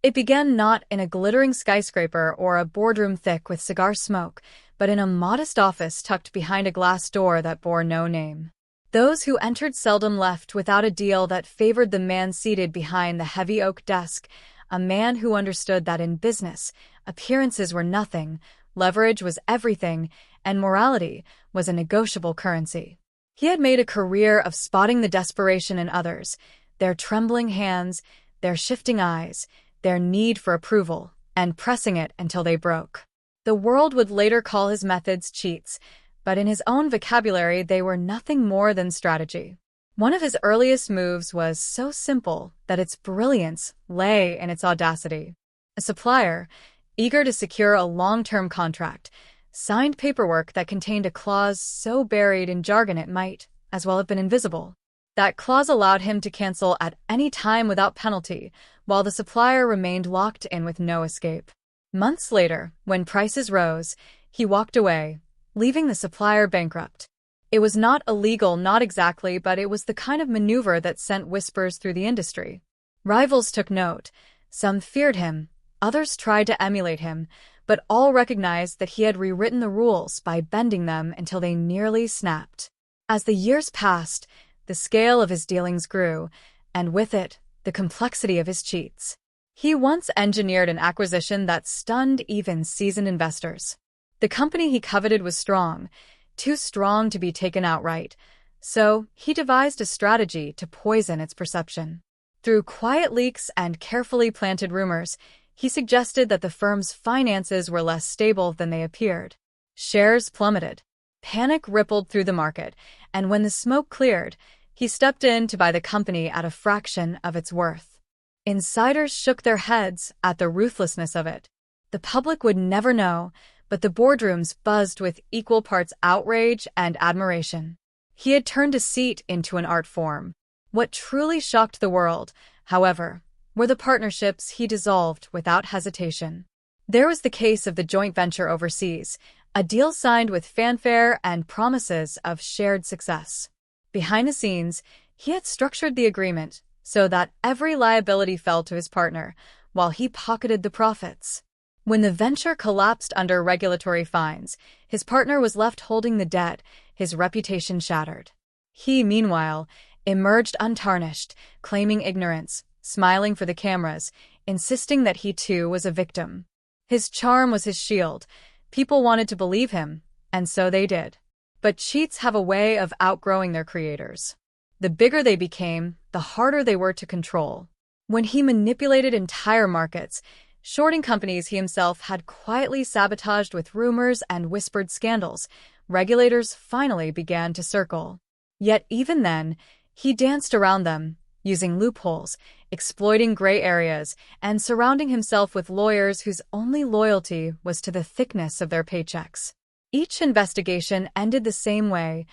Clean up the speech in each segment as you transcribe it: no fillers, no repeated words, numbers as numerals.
It began not in a glittering skyscraper or a boardroom thick with cigar smoke, but in a modest office tucked behind a glass door that bore no name. Those who entered seldom left without a deal that favored the man seated behind the heavy oak desk, a man who understood that in business, appearances were nothing, leverage was everything, and morality was a negotiable currency. He had made a career of spotting the desperation in others, their trembling hands, their shifting eyes, their need for approval, and pressing it until they broke. The world would later call his methods cheats, but in his own vocabulary they were nothing more than strategy. One of his earliest moves was so simple that its brilliance lay in its audacity. A supplier, eager to secure a long-term contract, signed paperwork that contained a clause so buried in jargon it might as well have been invisible. That clause allowed him to cancel at any time without penalty, while the supplier remained locked in with no escape. Months later, when prices rose, he walked away, leaving the supplier bankrupt. It was not illegal, not exactly, but it was the kind of maneuver that sent whispers through the industry. Rivals took note. Some feared him, others tried to emulate him, but all recognized that he had rewritten the rules by bending them until they nearly snapped. As the years passed, the scale of his dealings grew, and with it, the complexity of his cheats. He once engineered an acquisition that stunned even seasoned investors. The company he coveted was strong, too strong to be taken outright, so he devised a strategy to poison its perception. Through quiet leaks and carefully planted rumors, he suggested that the firm's finances were less stable than they appeared. Shares plummeted. Panic rippled through the market, and when the smoke cleared, he stepped in to buy the company at a fraction of its worth. Insiders shook their heads at the ruthlessness of it. The public would never know, but the boardrooms buzzed with equal parts outrage and admiration. He had turned deceit into an art form. What truly shocked the world, however, were the partnerships he dissolved without hesitation. There was the case of the joint venture overseas, a deal signed with fanfare and promises of shared success. Behind the scenes, he had structured the agreement so that every liability fell to his partner, while he pocketed the profits. When the venture collapsed under regulatory fines, his partner was left holding the debt, his reputation shattered. He, meanwhile, emerged untarnished, claiming ignorance, smiling for the cameras, insisting that he too was a victim. His charm was his shield. People wanted to believe him, and so they did. But cheats have a way of outgrowing their creators. The bigger they became, the harder they were to control. When he manipulated entire markets, shorting companies he himself had quietly sabotaged with rumors and whispered scandals, regulators finally began to circle. Yet even then, he danced around them, using loopholes, exploiting gray areas, and surrounding himself with lawyers whose only loyalty was to the thickness of their paychecks. Each investigation ended the same way.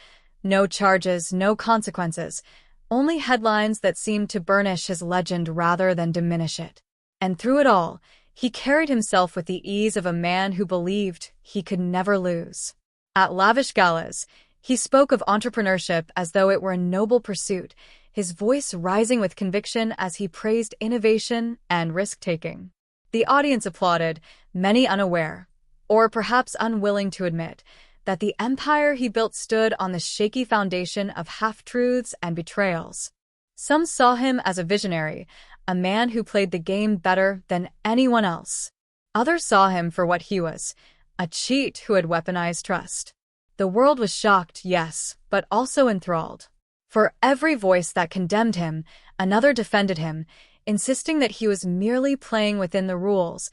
No charges, no consequences, only headlines that seemed to burnish his legend rather than diminish it. And through it all, he carried himself with the ease of a man who believed he could never lose. At lavish galas, he spoke of entrepreneurship as though it were a noble pursuit, his voice rising with conviction as he praised innovation and risk-taking. The audience applauded, many unaware, or perhaps unwilling to admit, that the empire he built stood on the shaky foundation of half-truths and betrayals. Some saw him as a visionary, a man who played the game better than anyone else. Others saw him for what he was, a cheat who had weaponized trust. The world was shocked, yes, but also enthralled. For every voice that condemned him, another defended him, insisting that he was merely playing within the rules,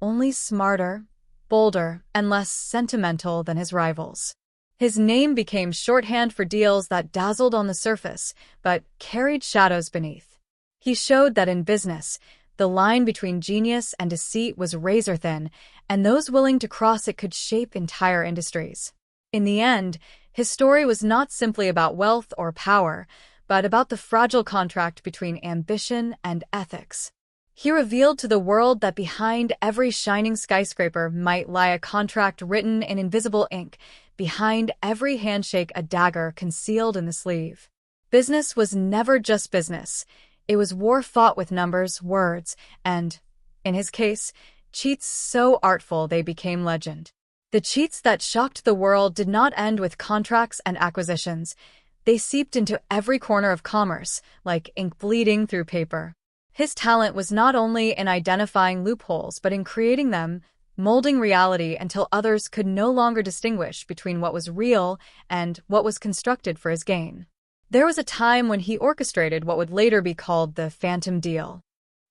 only smarter, bolder, and less sentimental than his rivals. His name became shorthand for deals that dazzled on the surface, but carried shadows beneath. He showed that in business, the line between genius and deceit was razor-thin, and those willing to cross it could shape entire industries. In the end, his story was not simply about wealth or power, but about the fragile contract between ambition and ethics. He revealed to the world that behind every shining skyscraper might lie a contract written in invisible ink, behind every handshake a dagger concealed in the sleeve. Business was never just business. It was war fought with numbers, words, and In his case, cheats so artful they became legend. The cheats that shocked the world did not end with contracts and acquisitions. They seeped into every corner of commerce, like ink bleeding through paper. His talent was not only in identifying loopholes but in creating them, molding reality until others could no longer distinguish between what was real and what was constructed for his gain. There was a time when he orchestrated what would later be called the Phantom Deal.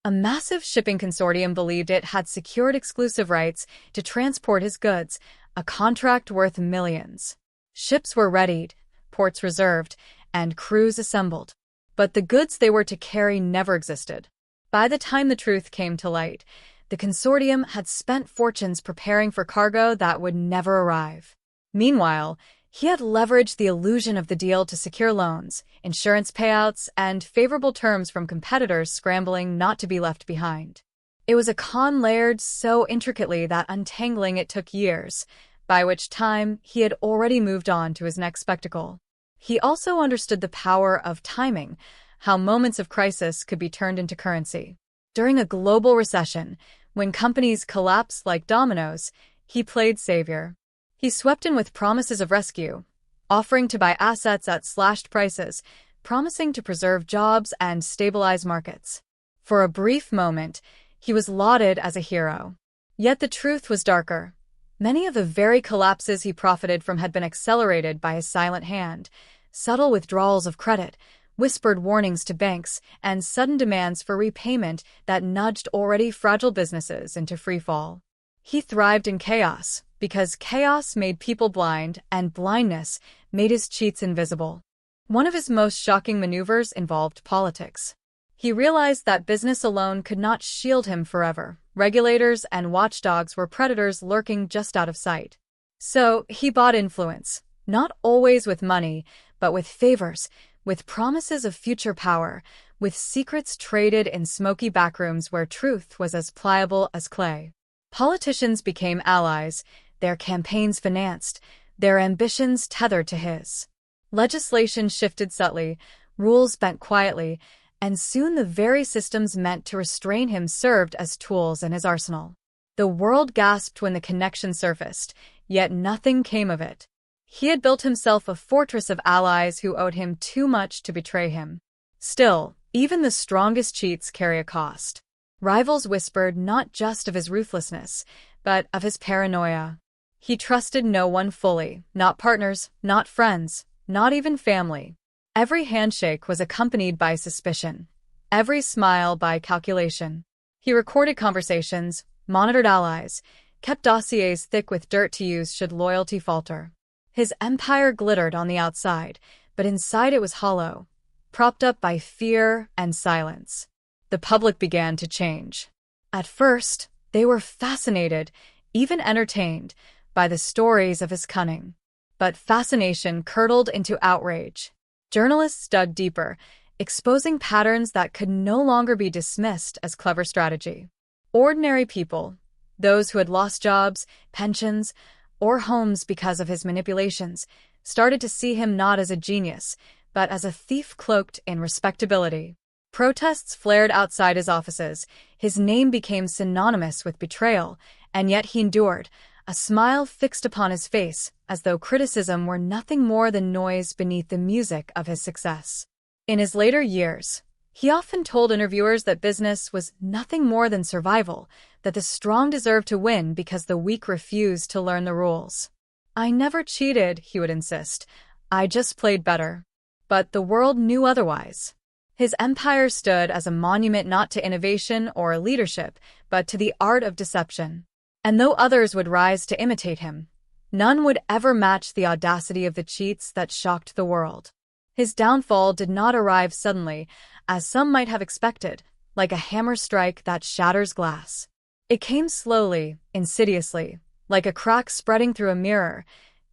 A massive shipping consortium believed it had secured exclusive rights to transport his goods, a contract worth millions. Ships were readied, ports reserved, and crews assembled. But the goods they were to carry never existed. By the time the truth came to light, the consortium had spent fortunes preparing for cargo that would never arrive. Meanwhile, he had leveraged the illusion of the deal to secure loans, insurance payouts, and favorable terms from competitors scrambling not to be left behind. It was a con layered so intricately that untangling it took years, by which time he had already moved on to his next spectacle. He also understood the power of timing, how moments of crisis could be turned into currency. During a global recession, when companies collapsed like dominoes, he played savior. He swept in with promises of rescue, offering to buy assets at slashed prices, promising to preserve jobs and stabilize markets. For a brief moment, he was lauded as a hero. Yet the truth was darker. Many of the very collapses he profited from had been accelerated by his silent hand. Subtle withdrawals of credit, whispered warnings to banks, and sudden demands for repayment that nudged already fragile businesses into freefall. He thrived in chaos, because chaos made people blind, and blindness made his cheats invisible. One of his most shocking maneuvers involved politics. He realized that business alone could not shield him forever. Regulators and watchdogs were predators lurking just out of sight. So he bought influence, not always with money, but with favors, with promises of future power, with secrets traded in smoky backrooms where truth was as pliable as clay. Politicians became allies, their campaigns financed, their ambitions tethered to his. Legislation shifted subtly, rules bent quietly, and soon the very systems meant to restrain him served as tools in his arsenal. The world gasped when the connection surfaced, yet nothing came of it. He had built himself a fortress of allies who owed him too much to betray him. Still, even the strongest cheats carry a cost. Rivals whispered not just of his ruthlessness, but of his paranoia. He trusted no one fully, not partners, not friends, not even family. Every handshake was accompanied by suspicion, every smile by calculation. He recorded conversations, monitored allies, kept dossiers thick with dirt to use should loyalty falter. His empire glittered on the outside, but inside it was hollow, propped up by fear and silence. The public began to change. At first, they were fascinated, even entertained, by the stories of his cunning. But fascination curdled into outrage. Journalists dug deeper, exposing patterns that could no longer be dismissed as clever strategy. Ordinary people, those who had lost jobs, pensions, or homes because of his manipulations, started to see him not as a genius, but as a thief cloaked in respectability. Protests flared outside his offices. His name became synonymous with betrayal, and yet he endured, a smile fixed upon his face, as though criticism were nothing more than noise beneath the music of his success. In his later years, he often told interviewers that business was nothing more than survival, that the strong deserved to win because the weak refused to learn the rules. "I never cheated," he would insist. "I just played better." But the world knew otherwise. His empire stood as a monument not to innovation or leadership, but to the art of deception. And though others would rise to imitate him, none would ever match the audacity of the cheats that shocked the world. His downfall did not arrive suddenly, as some might have expected, like a hammer strike that shatters glass. It came slowly, insidiously, like a crack spreading through a mirror,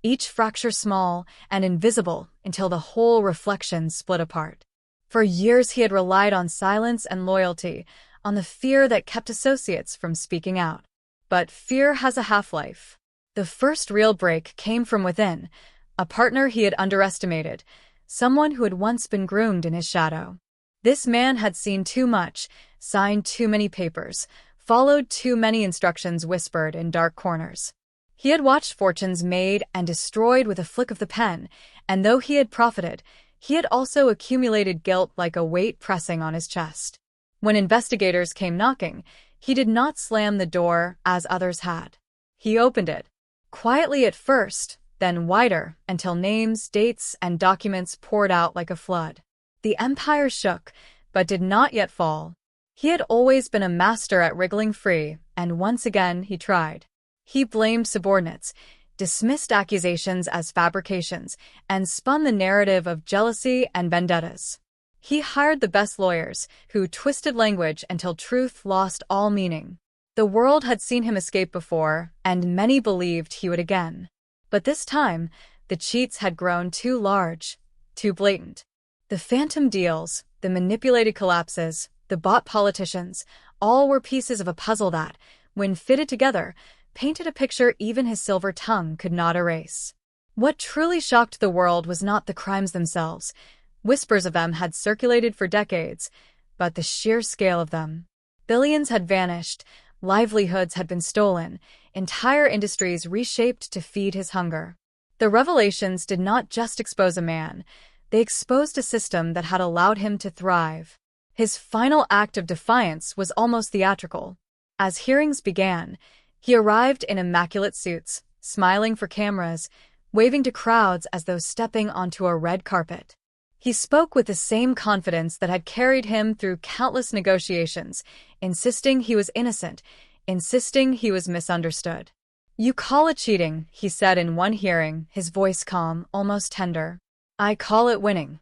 each fracture small and invisible until the whole reflection split apart. For years he had relied on silence and loyalty, on the fear that kept associates from speaking out. But fear has a half-life. The first real break came from within, a partner he had underestimated, someone who had once been groomed in his shadow. This man had seen too much, signed too many papers, followed too many instructions whispered in dark corners. He had watched fortunes made and destroyed with a flick of the pen, and though he had profited, he had also accumulated guilt like a weight pressing on his chest. When investigators came knocking, he did not slam the door as others had. He opened it, quietly at first, then wider, until names, dates, and documents poured out like a flood. The empire shook, but did not yet fall. He had always been a master at wriggling free, and once again he tried. He blamed subordinates, dismissed accusations as fabrications, and spun the narrative of jealousy and vendettas. He hired the best lawyers, who twisted language until truth lost all meaning. The world had seen him escape before, and many believed he would again. But this time, the cheats had grown too large, too blatant. The phantom deals, the manipulated collapses, the bought politicians, all were pieces of a puzzle that, when fitted together, painted a picture even his silver tongue could not erase. What truly shocked the world was not the crimes themselves. Whispers of them had circulated for decades, but the sheer scale of them. Billions had vanished, livelihoods had been stolen, entire industries reshaped to feed his hunger. The revelations did not just expose a man, they exposed a system that had allowed him to thrive. His final act of defiance was almost theatrical. As hearings began, he arrived in immaculate suits, smiling for cameras, waving to crowds as though stepping onto a red carpet. He spoke with the same confidence that had carried him through countless negotiations, insisting he was innocent, insisting he was misunderstood. "You call it cheating," he said in one hearing, his voice calm, almost tender. "I call it winning."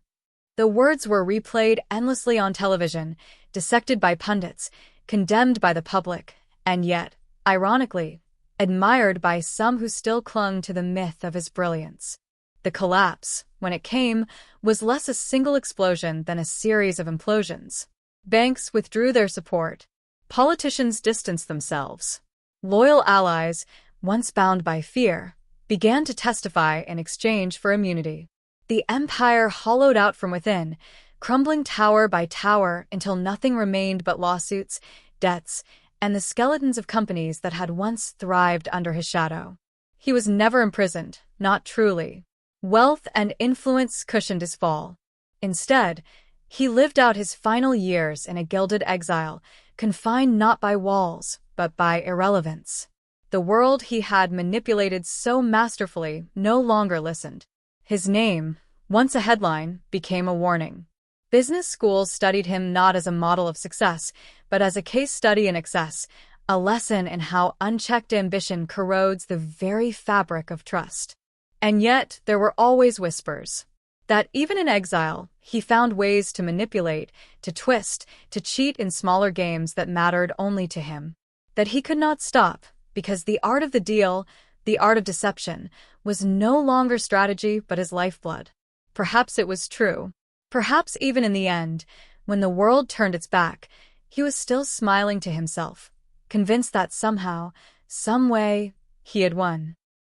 The words were replayed endlessly on television, dissected by pundits, condemned by the public, and yet, ironically, admired by some who still clung to the myth of his brilliance. The collapse, when it came, was less a single explosion than a series of implosions. Banks withdrew their support. Politicians distanced themselves. Loyal allies, once bound by fear, began to testify in exchange for immunity. The empire hollowed out from within, crumbling tower by tower until nothing remained but lawsuits, debts, and the skeletons of companies that had once thrived under his shadow. He was never imprisoned, not truly. Wealth and influence cushioned his fall. Instead, he lived out his final years in a gilded exile, confined not by walls, but by irrelevance. The world he had manipulated so masterfully no longer listened. His name, once a headline, became a warning. Business schools studied him not as a model of success, but as a case study in excess, a lesson in how unchecked ambition corrodes the very fabric of trust. And yet, there were always whispers that even in exile, he found ways to manipulate, to twist, to cheat in smaller games that mattered only to him. That he could not stop, because the art of the deal, the art of deception, was no longer strategy but his lifeblood. Perhaps it was true. Perhaps even in the end, when the world turned its back, he was still smiling to himself, convinced that somehow, some way, he had won.